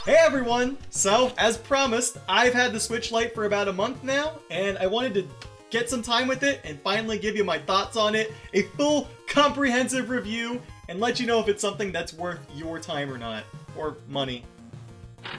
Hey everyone! So, as promised, I've had the Switch Lite for about a month now, and I wanted to get some time with it and finally give you my thoughts on it, a full, comprehensive review, and let you know if it's something that's worth your time or not. Or money.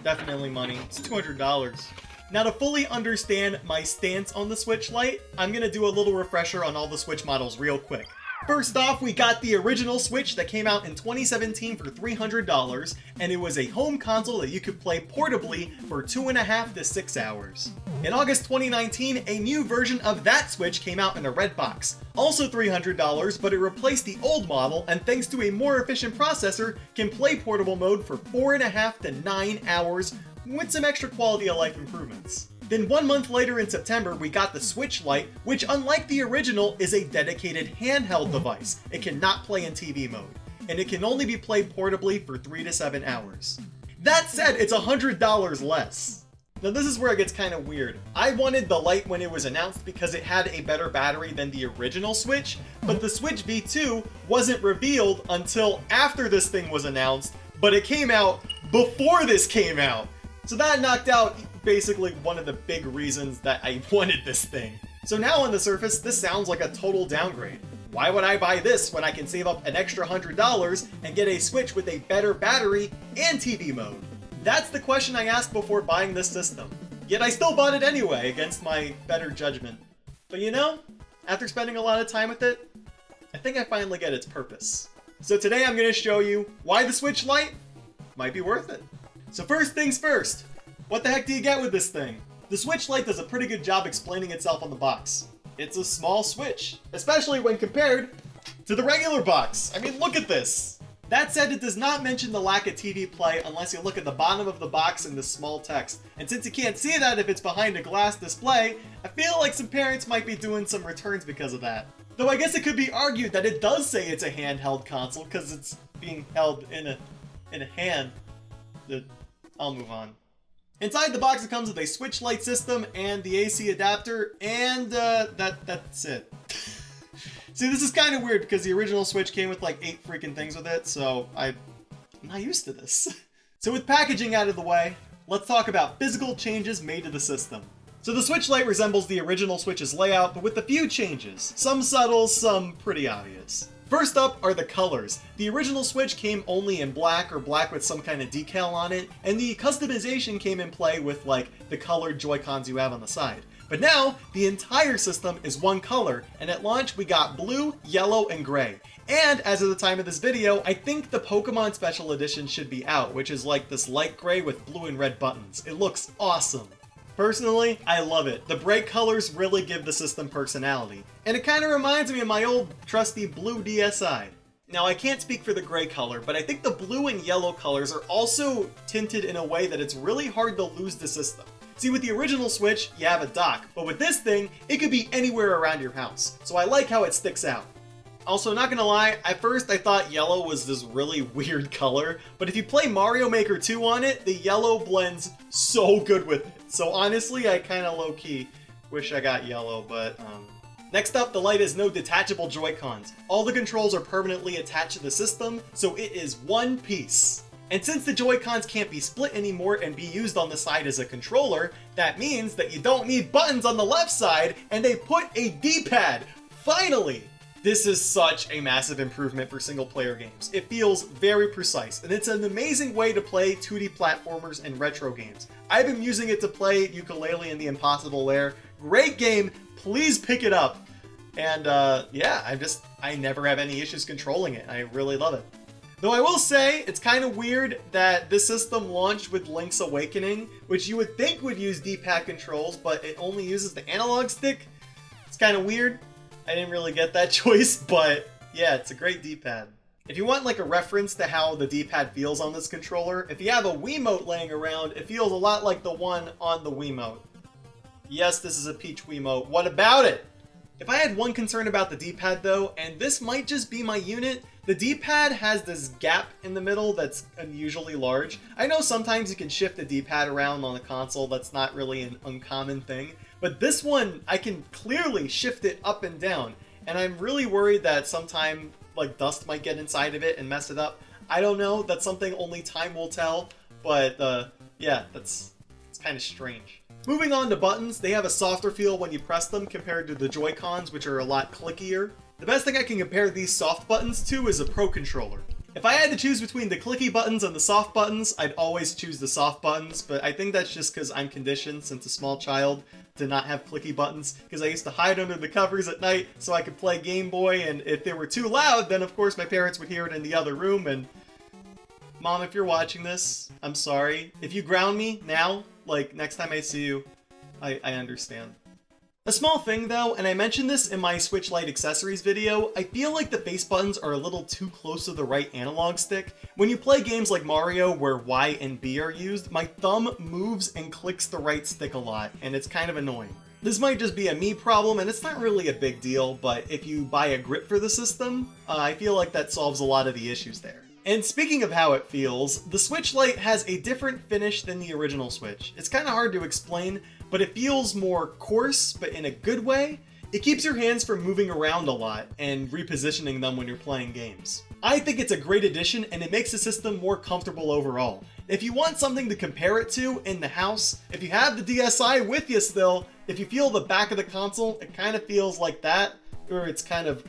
Definitely money. It's $200. Now, to fully understand my stance on the Switch Lite, I'm gonna do a little refresher on all the Switch models real quick. First off, we got the original Switch that came out in 2017 for $300, and it was a home console that you could play portably for 2.5 to 6 hours. In August 2019, a new version of that Switch came out in a red box. Also $300, but it replaced the old model, and thanks to a more efficient processor, can play portable mode for 4.5 to 9 hours with some extra quality of life improvements. Then 1 month later in September, we got the Switch Lite, which unlike the original, is a dedicated handheld device. It cannot play in TV mode, and it can only be played portably for 3 to 7 hours. That said, it's $100 less. Now this is where it gets kind of weird. I wanted the Lite when it was announced because it had a better battery than the original Switch, but the Switch V2 wasn't revealed until after this thing was announced, but it came out before this came out. So that knocked out basically one of the big reasons that I wanted this thing. So now on the surface, this sounds like a total downgrade. Why would I buy this when I can save up an extra $100 and get a Switch with a better battery and TV mode? That's the question I asked before buying this system. Yet I still bought it anyway against my better judgment. But you know, after spending a lot of time with it, I think I finally get its purpose. So today I'm going to show you why the Switch Lite might be worth it. So first things first, what the heck do you get with this thing? The Switch Lite does a pretty good job explaining itself on the box. It's a small Switch, especially when compared to the regular box. I mean, look at this. That said, it does not mention the lack of TV play unless you look at the bottom of the box in this small text. And since you can't see that if it's behind a glass display, I feel like some parents might be doing some returns because of that. Though I guess it could be argued that it does say it's a handheld console because it's being held in a hand. I'll move on. Inside the box, it comes with a Switch Lite system and the AC adapter, and that's it. See, this is kind of weird because the original Switch came with like 8 freaking things with it, so I'm not used to this. So with packaging out of the way, let's talk about physical changes made to the system. So the Switch Lite resembles the original Switch's layout, but with a few changes. Some subtle, some pretty obvious. First up are the colors. The original Switch came only in black or black with some kind of decal on it, and the customization came in play with like the colored Joy-Cons you have on the side. But now, the entire system is one color, and at launch we got blue, yellow, and gray. And as of the time of this video, I think the Pokemon Special Edition should be out, which is like this light gray with blue and red buttons. It looks awesome. Personally, I love it. The bright colors really give the system personality. And it kind of reminds me of my old trusty blue DSi. Now, I can't speak for the gray color, but I think the blue and yellow colors are also tinted in a way that it's really hard to lose the system. See, with the original Switch, you have a dock, but with this thing, it could be anywhere around your house. So I like how it sticks out. Also, not gonna lie, at first I thought yellow was this really weird color, but if you play Mario Maker 2 on it, the yellow blends so good with it. So honestly, I kinda low-key wish I got yellow, but Next up, the Lite has no detachable Joy-Cons. All the controls are permanently attached to the system, so it is one piece. And since the Joy-Cons can't be split anymore and be used on the side as a controller, that means that you don't need buttons on the left side, and they put a D-pad! Finally! This is such a massive improvement for single-player games. It feels very precise, and it's an amazing way to play 2D platformers and retro games. I've been using it to play Yooka-Laylee in the Impossible Lair. Great game, please pick it up. And yeah, I never have any issues controlling it. I really love it. Though I will say, it's kind of weird that this system launched with Link's Awakening, which you would think would use D-pad controls, but it only uses the analog stick. It's kind of weird. I didn't really get that choice, but yeah, it's a great D-pad. If you want like a reference to how the D-pad feels on this controller, if you have a Wiimote laying around, it feels a lot like the one on the Wiimote. Yes, this is a Peach Wiimote. What about it? If I had one concern about the D-pad though, and this might just be my unit, the D-pad has this gap in the middle that's unusually large. I know sometimes you can shift the D-pad around on the console, that's not really an uncommon thing, but this one, I can clearly shift it up and down, and I'm really worried that sometime like dust might get inside of it and mess it up. I don't know, that's something only time will tell, But yeah, it's kind of strange. Moving on to buttons, they have a softer feel when you press them compared to the Joy-Cons, which are a lot clickier. The best thing I can compare these soft buttons to is a Pro Controller. If I had to choose between the clicky buttons and the soft buttons, I'd always choose the soft buttons, but I think that's just because I'm conditioned since a small child to not have clicky buttons, because I used to hide under the covers at night so I could play Game Boy, and if they were too loud, then of course my parents would hear it in the other room, and Mom, if you're watching this, I'm sorry. If you ground me now, like next time I see you, I understand. A small thing though, and I mentioned this in my Switch Lite accessories video, I feel like the face buttons are a little too close to the right analog stick. When you play games like Mario where Y and B are used, my thumb moves and clicks the right stick a lot, and it's kind of annoying. This might just be a me problem, and it's not really a big deal, but if you buy a grip for the system, I feel like that solves a lot of the issues there. And speaking of how it feels, the Switch Lite has a different finish than the original Switch. It's kind of hard to explain, but it feels more coarse, but in a good way. It keeps your hands from moving around a lot and repositioning them when you're playing games. I think it's a great addition, and it makes the system more comfortable overall. If you want something to compare it to in the house, if you have the DSi with you still, if you feel the back of the console, it kind of feels like that, or it's kind of,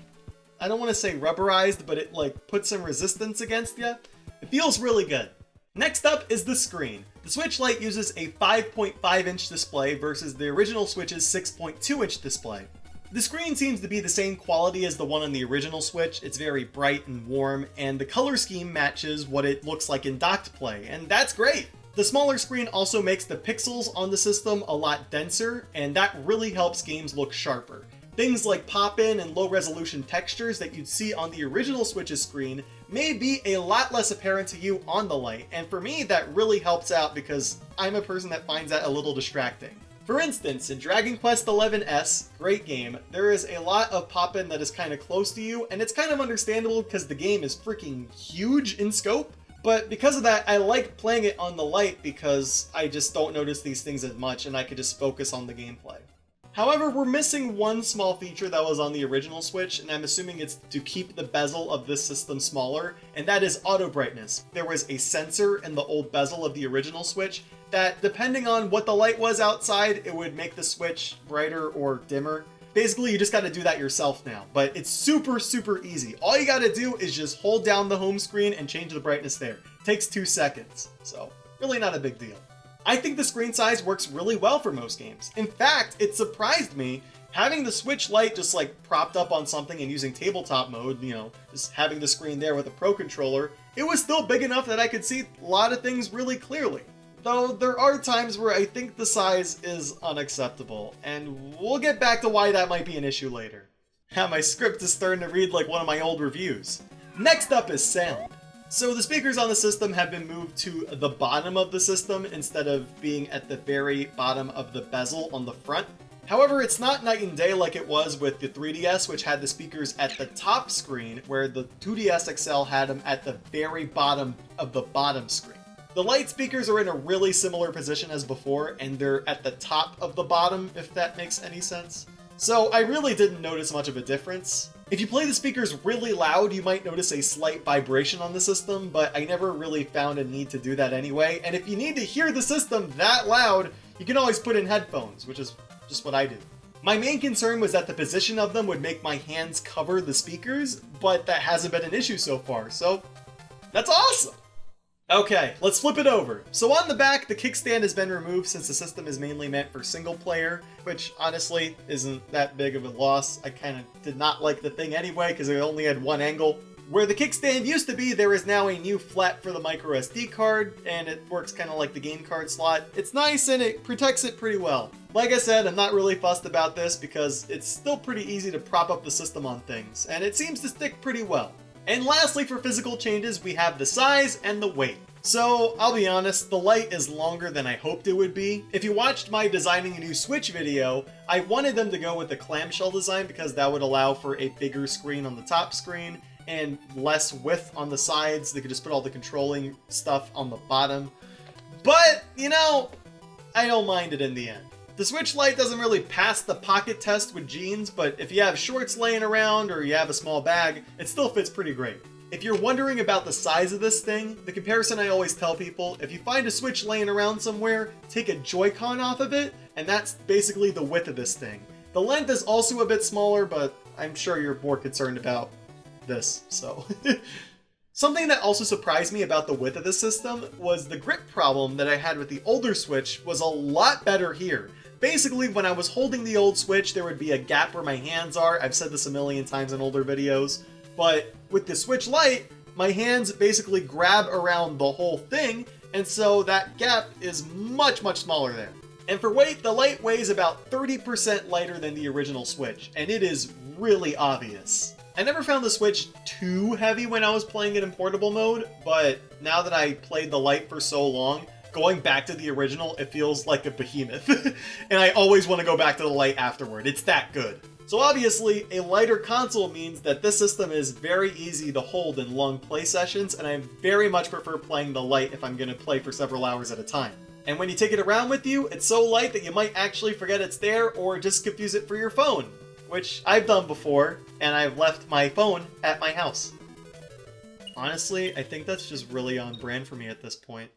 I don't want to say rubberized, but it like puts some resistance against you. It feels really good. Next up is the screen. The Switch Lite uses a 5.5-inch display versus the original Switch's 6.2-inch display. The screen seems to be the same quality as the one on the original Switch. It's very bright and warm, and the color scheme matches what it looks like in docked play, and that's great! The smaller screen also makes the pixels on the system a lot denser, and that really helps games look sharper. Things like pop-in and low-resolution textures that you'd see on the original Switch's screen may be a lot less apparent to you on the Lite, and for me that really helps out because I'm a person that finds that a little distracting. For instance, in Dragon Quest XI-S, great game, there is a lot of pop-in that is kind of close to you, and it's kind of understandable because the game is freaking huge in scope, but because of that, I like playing it on the Lite because I just don't notice these things as much and I could just focus on the gameplay. However, we're missing one small feature that was on the original Switch, and I'm assuming it's to keep the bezel of this system smaller, and that is auto brightness. There was a sensor in the old bezel of the original Switch that, depending on what the light was outside, it would make the Switch brighter or dimmer. Basically, you just gotta do that yourself now, but it's super, super easy. All you gotta do is just hold down the home screen and change the brightness there. It takes 2 seconds, so really not a big deal. I think the screen size works really well for most games. In fact, it surprised me having the Switch Lite just like propped up on something and using tabletop mode, you know, just having the screen there with a Pro Controller, it was still big enough that I could see a lot of things really clearly. Though there are times where I think the size is unacceptable, and we'll get back to why that might be an issue later. Yeah, my script is starting to read like one of my old reviews. Next up is sound. So the speakers on the system have been moved to the bottom of the system instead of being at the very bottom of the bezel on the front. However, it's not night and day like it was with the 3DS, which had the speakers at the top screen, where the 2DS XL had them at the very bottom of the bottom screen. The Lite speakers are in a really similar position as before, and they're at the top of the bottom, if that makes any sense. So I really didn't notice much of a difference. If you play the speakers really loud, you might notice a slight vibration on the system, but I never really found a need to do that anyway. And if you need to hear the system that loud, you can always put in headphones, which is just what I do. My main concern was that the position of them would make my hands cover the speakers, but that hasn't been an issue so far, so that's awesome! Okay, let's flip it over. So on the back, the kickstand has been removed since the system is mainly meant for single player, which honestly isn't that big of a loss. I kind of did not like the thing anyway because it only had one angle. Where the kickstand used to be, there is now a new flap for the micro SD card, and it works kind of like the game card slot. It's nice and it protects it pretty well. Like I said, I'm not really fussed about this because it's still pretty easy to prop up the system on things, and it seems to stick pretty well. And lastly, for physical changes, we have the size and the weight. So, I'll be honest, the Lite is longer than I hoped it would be. If you watched my designing a new Switch video, I wanted them to go with the clamshell design because that would allow for a bigger screen on the top screen and less width on the sides. They could just put all the controlling stuff on the bottom. But, you know, I don't mind it in the end. The Switch Lite doesn't really pass the pocket test with jeans, but if you have shorts laying around or you have a small bag, it still fits pretty great. If you're wondering about the size of this thing, the comparison I always tell people, if you find a Switch laying around somewhere, take a Joy-Con off of it, and that's basically the width of this thing. The length is also a bit smaller, but I'm sure you're more concerned about this, so. Something that also surprised me about the width of this system was the grip problem that I had with the older Switch was a lot better here. Basically, when I was holding the old Switch, there would be a gap where my hands are. I've said this a million times in older videos. But with the Switch Lite, my hands basically grab around the whole thing, and so that gap is much, much smaller there. And for weight, the Lite weighs about 30% lighter than the original Switch, and it is really obvious. I never found the Switch too heavy when I was playing it in portable mode, but now that I played the Lite for so long, going back to the original, it feels like a behemoth. And I always want to go back to the Lite afterward. It's that good. So obviously, a lighter console means that this system is very easy to hold in long play sessions, and I very much prefer playing the Lite if I'm going to play for several hours at a time. And when you take it around with you, it's so light that you might actually forget it's there or just confuse it for your phone, which I've done before, and I've left my phone at my house. Honestly, I think that's just really on brand for me at this point.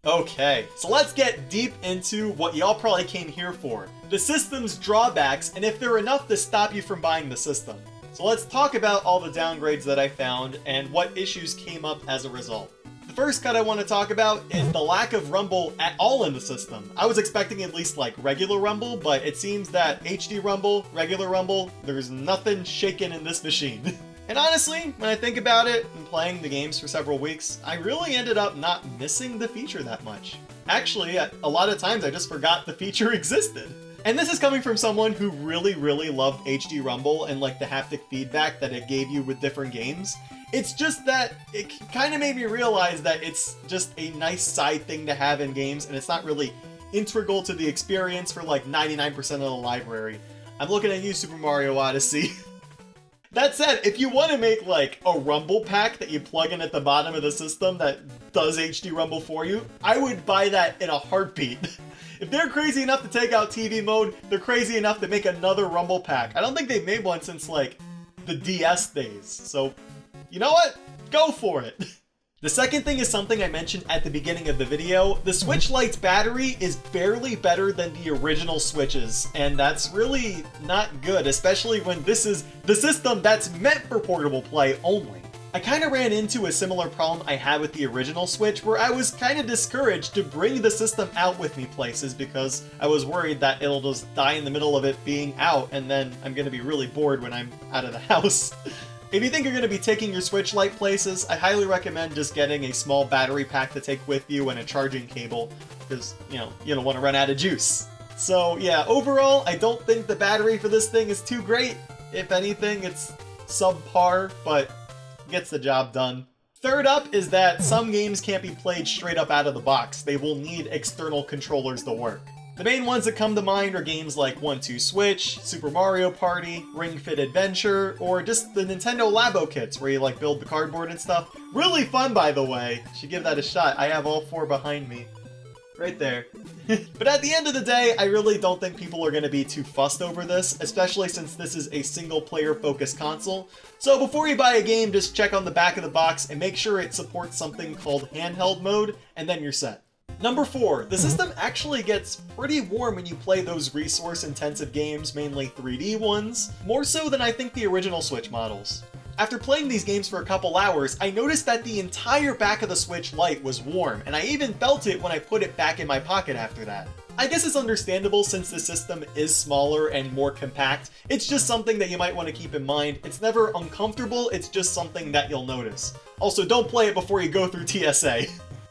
Okay, so let's get deep into what y'all probably came here for. The system's drawbacks, and if they're enough to stop you from buying the system. So let's talk about all the downgrades that I found and what issues came up as a result. The first cut I want to talk about is the lack of rumble at all in the system. I was expecting at least like regular rumble, but it seems that HD rumble, regular rumble, there's nothing shaking in this machine. And honestly, when I think about it and playing the games for several weeks, I really ended up not missing the feature that much. Actually, a lot of times I just forgot the feature existed. And this is coming from someone who really, really loved HD Rumble and like the haptic feedback that it gave you with different games. It's just that it kind of made me realize that it's just a nice side thing to have in games and it's not really integral to the experience for like 99% of the library. I'm looking at you, Super Mario Odyssey. That said, if you want to make like a Rumble pack that you plug in at the bottom of the system that does HD Rumble for you, I would buy that in a heartbeat. If they're crazy enough to take out TV mode, they're crazy enough to make another Rumble pack. I don't think they've made one since like the DS days. So, you know what? Go for it. The second thing is something I mentioned at the beginning of the video. The Switch Lite's battery is barely better than the original Switch's, and that's really not good, especially when this is the system that's meant for portable play only. I kind of ran into a similar problem I had with the original Switch, where I was kind of discouraged to bring the system out with me places because I was worried that it'll just die in the middle of it being out, and then I'm going to be really bored when I'm out of the house. If you think you're going to be taking your Switch Lite places, I highly recommend just getting a small battery pack to take with you and a charging cable, because, you don't want to run out of juice. So yeah, overall, I don't think the battery for this thing is too great. If anything, it's subpar, but gets the job done. Third up is that some games can't be played straight up out of the box. They will need external controllers to work. The main ones that come to mind are games like 1-2 Switch, Super Mario Party, Ring Fit Adventure, or just the Nintendo Labo kits where you like build the cardboard and stuff. Really fun, by the way. Should give that a shot. I have all 4 behind me. Right there. But at the end of the day, I really don't think people are going to be too fussed over this, especially since this is a single-player focused console. So before you buy a game, just check on the back of the box and make sure it supports something called handheld mode, and then you're set. Number 4, the system actually gets pretty warm when you play those resource-intensive games, mainly 3D ones, more so than I think the original Switch models. After playing these games for a couple hours, I noticed that the entire back of the Switch Lite was warm, and I even felt it when I put it back in my pocket after that. I guess it's understandable since the system is smaller and more compact. It's just something that you might want to keep in mind. It's never uncomfortable, it's just something that you'll notice. Also, don't play it before you go through TSA.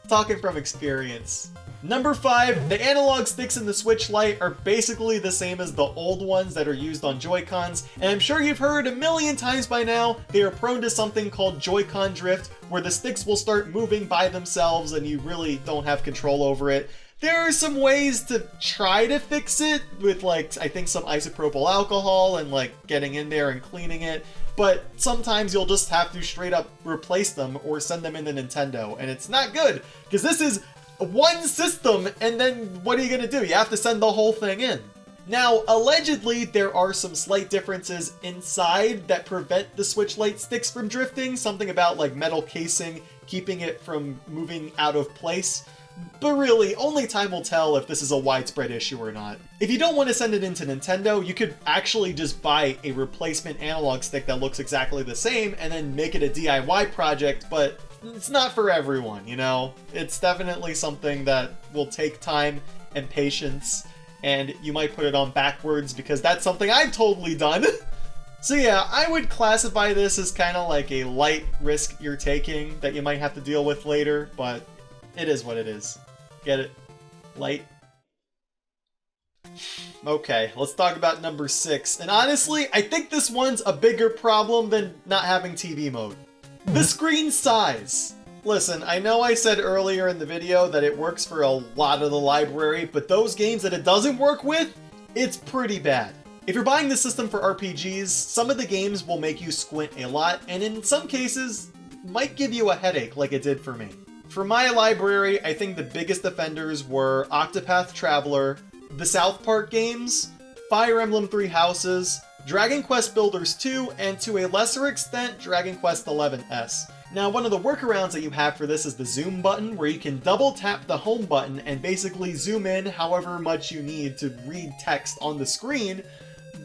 Talking from experience. Number 5, the analog sticks in the Switch Lite are basically the same as the old ones that are used on Joy-Cons, and I'm sure you've heard a million times by now, they are prone to something called Joy-Con drift, where the sticks will start moving by themselves and you really don't have control over it. There are some ways to try to fix it with like, I think some isopropyl alcohol and like getting in there and cleaning it, but sometimes you'll just have to straight up replace them or send them into Nintendo, and it's not good, because this is one system, and then what are you going to do? You have to send the whole thing in. Now, allegedly, there are some slight differences inside that prevent the Switch Lite sticks from drifting, something about like metal casing keeping it from moving out of place. But really, only time will tell if this is a widespread issue or not. If you don't want to send it into Nintendo, you could actually just buy a replacement analog stick that looks exactly the same and then make it a DIY project, but it's not for everyone, you know? It's definitely something that will take time and patience, and you might put it on backwards because that's something I've totally done. So yeah, I would classify this as kind of like a light risk you're taking that you might have to deal with later, but it is what it is. Get it? Light? Okay, let's talk about number 6. And honestly, I think this one's a bigger problem than not having TV mode. The screen size. Listen, I know I said earlier in the video that it works for a lot of the library, but those games that it doesn't work with, it's pretty bad. If you're buying the system for RPGs, some of the games will make you squint a lot, and in some cases, might give you a headache like it did for me. For my library, I think the biggest offenders were Octopath Traveler, the South Park games, Fire Emblem Three Houses, Dragon Quest Builders 2, and to a lesser extent, Dragon Quest XI's. Now, one of the workarounds that you have for this is the zoom button, where you can double tap the home button and basically zoom in however much you need to read text on the screen,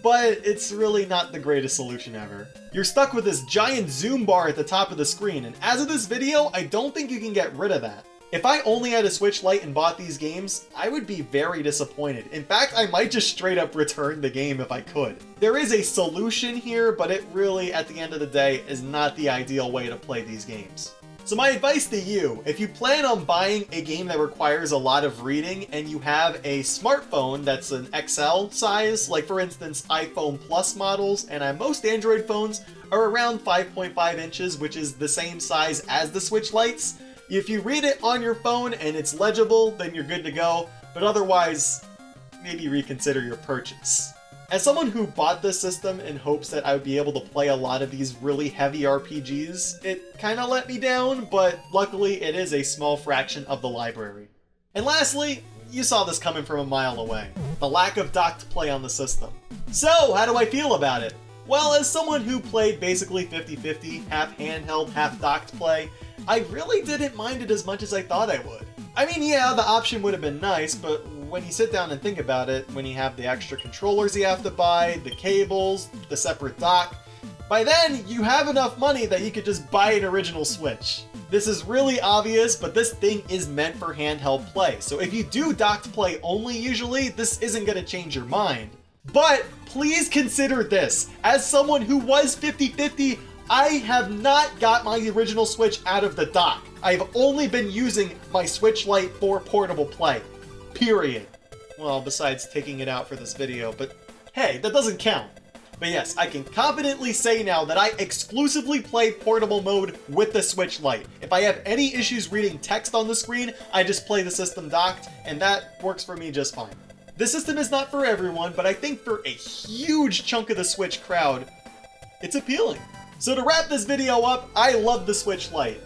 but it's really not the greatest solution ever. You're stuck with this giant zoom bar at the top of the screen, and as of this video, I don't think you can get rid of that. If I only had a Switch Lite and bought these games, I would be very disappointed. In fact, I might just straight up return the game if I could. There is a solution here, but it really, at the end of the day, is not the ideal way to play these games. So my advice to you, if you plan on buying a game that requires a lot of reading and you have a smartphone that's an XL size, like for instance iPhone Plus models, and most Android phones are around 5.5 inches, which is the same size as the Switch Lites. If you read it on your phone and it's legible, then you're good to go, but otherwise, maybe reconsider your purchase. As someone who bought this system in hopes that I would be able to play a lot of these really heavy RPGs, it kinda let me down, but luckily it is a small fraction of the library. And lastly, you saw this coming from a mile away. The lack of docked play on the system. So, how do I feel about it? Well, as someone who played basically 50-50, half handheld, half docked play, I really didn't mind it as much as I thought I would. I mean, yeah, the option would have been nice, but when you sit down and think about it, when you have the extra controllers you have to buy, the cables, the separate dock, by then you have enough money that you could just buy an original Switch. This is really obvious, but this thing is meant for handheld play, so if you do docked play only usually, this isn't going to change your mind. But please consider this, as someone who was 50-50, I have not got my original Switch out of the dock. I've only been using my Switch Lite for portable play. Period. Well, besides taking it out for this video, but hey, that doesn't count. But yes, I can confidently say now that I exclusively play portable mode with the Switch Lite. If I have any issues reading text on the screen, I just play the system docked, and that works for me just fine. The system is not for everyone, but I think for a huge chunk of the Switch crowd, it's appealing. So to wrap this video up, I love the Switch Lite.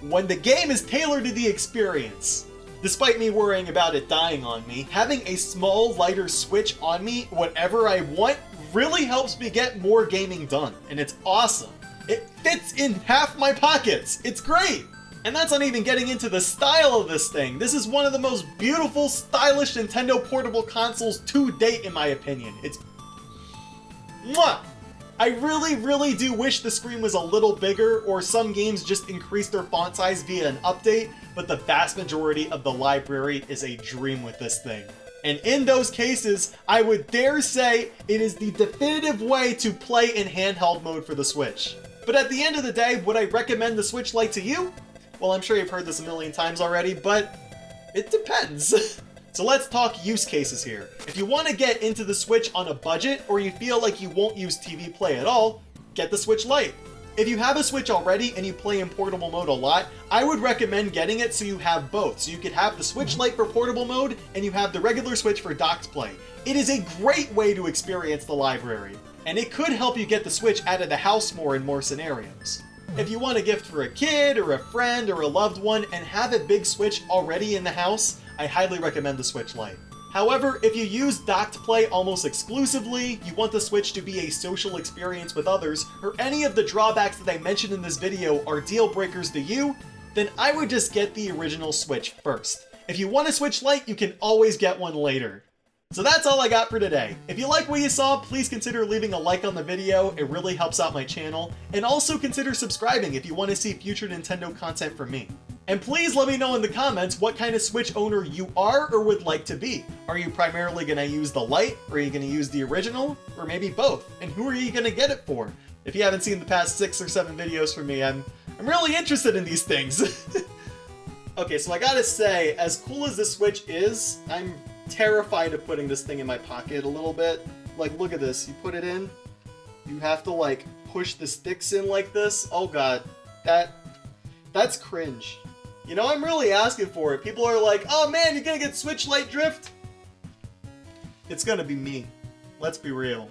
When the game is tailored to the experience. Despite me worrying about it dying on me, having a small, lighter Switch on me whenever I want really helps me get more gaming done, and it's awesome. It fits in half my pockets. It's great. And that's not even getting into the style of this thing. This is one of the most beautiful, stylish Nintendo portable consoles to date, in my opinion. It's... Mwah! I really do wish the screen was a little bigger, or some games just increased their font size via an update, but the vast majority of the library is a dream with this thing. And in those cases, I would dare say it is the definitive way to play in handheld mode for the Switch. But at the end of the day, would I recommend the Switch Lite to you? Well, I'm sure you've heard this a million times already, but it depends. So let's talk use cases here. If you want to get into the Switch on a budget, or you feel like you won't use TV play at all, get the Switch Lite. If you have a Switch already and you play in portable mode a lot, I would recommend getting it so you have both. So you could have the Switch Lite for portable mode, and you have the regular Switch for docked play. It is a great way to experience the library, and it could help you get the Switch out of the house more in more scenarios. If you want a gift for a kid, or a friend, or a loved one, and have a big Switch already in the house, I highly recommend the Switch Lite. However, if you use docked play almost exclusively, you want the Switch to be a social experience with others, or any of the drawbacks that I mentioned in this video are deal breakers to you, then I would just get the original Switch first. If you want a Switch Lite, you can always get one later. So that's all I got for today. If you like what you saw, please consider leaving a like on the video, it really helps out my channel, and also consider subscribing if you want to see future Nintendo content from me. And please let me know in the comments what kind of Switch owner you are or would like to be. Are you primarily going to use the Lite, or are you going to use the original, or maybe both? And who are you going to get it for? If you haven't seen the past 6 or 7 videos from me, I'm really interested in these things. Okay, so I gotta say, as cool as this Switch is, I'm terrified of putting this thing in my pocket a little bit. Like, look at this. You put it in, you have to, like, push the sticks in like this. Oh god, that's cringe. You know, I'm really asking for it. People are like, oh man, you're gonna get Switch Lite drift? It's gonna be me. Let's be real.